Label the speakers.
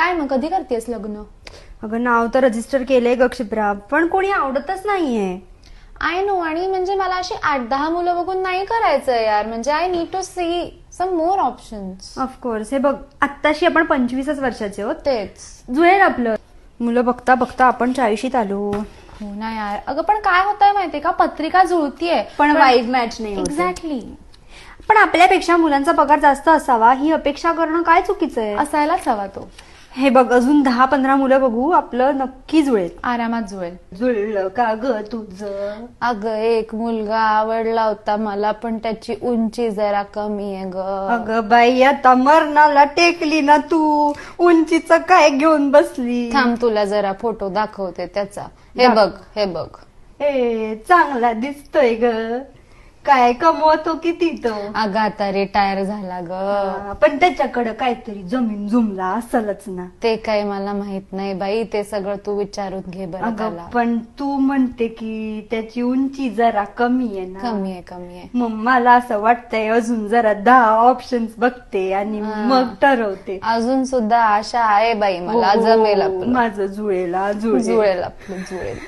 Speaker 1: काय मग कधी करतेस लग्न?
Speaker 2: अगं नाव तर रजिस्टर केलंय ग क्षिप्रा, पण कोणी आवडतच नाहीये.
Speaker 1: आय नो, आणि म्हणजे मला अशी 8-10 मुलं बघून नाही करायचं यार. म्हणजे I need to see some more options.
Speaker 2: Of course. हे बघ, आत्ताशी आपण 25 वर्षाचे आहोत.
Speaker 1: तेच.
Speaker 2: जुळेल आपलं. मुलं बघता बघता आपण 40शीत आलो.
Speaker 1: हो ना यार. अगं पण काय होतंय माहितीये का, पत्रिका जुळतीये
Speaker 2: पण वाईब मॅच नाही होते.
Speaker 1: एक्झॅक्टली.
Speaker 2: पण आपल्यापेक्षा मुलांचा पगार जास्त असावा ही अपेक्षा करणं काय चुकीचं आहे?
Speaker 1: असायलाच हवा तो.
Speaker 2: हे बघ, अजून 10-15 मुलं बघू, आपलं नक्की जुळेल.
Speaker 1: आरामात जुळेल.
Speaker 2: जुळलं का ग तुझं?
Speaker 1: अगं एक मुलगा आवडला होता मला, पण त्याची उंची जरा कमी आहे ग.
Speaker 2: अगं बाई, आता मरणाला टेकली ना तू. उंचीचं काय घेऊन बसली?
Speaker 1: थांब, तुला जरा फोटो दाखवते त्याचा. हे बघ, हे बघ.
Speaker 2: ए, चांगला दिसतोय ग. काय कमवतो किती तो?
Speaker 1: अगं आता रिटायर झाला ग.
Speaker 2: पण त्याच्याकडे काहीतरी जमीन जुमला असेलच ना.
Speaker 1: ते काही मला माहित नाही बाई, ते सगळं तू विचारून घे बरं
Speaker 2: अगं
Speaker 1: त्याला.
Speaker 2: पण तू म्हणते की त्याची उंची जरा कमी आहे ना.
Speaker 1: कमी आहे, कमी आहे.
Speaker 2: मग मला असं वाटतंय अजून जरा 10 ऑप्शन्स बघते आणि मग ठरवते.
Speaker 1: अजून सुद्धा आशा आहे बाई मला.
Speaker 2: हो,
Speaker 1: जमेल आपलं.
Speaker 2: माझं जुळेल
Speaker 1: जुळेल आपलं, जुळेल.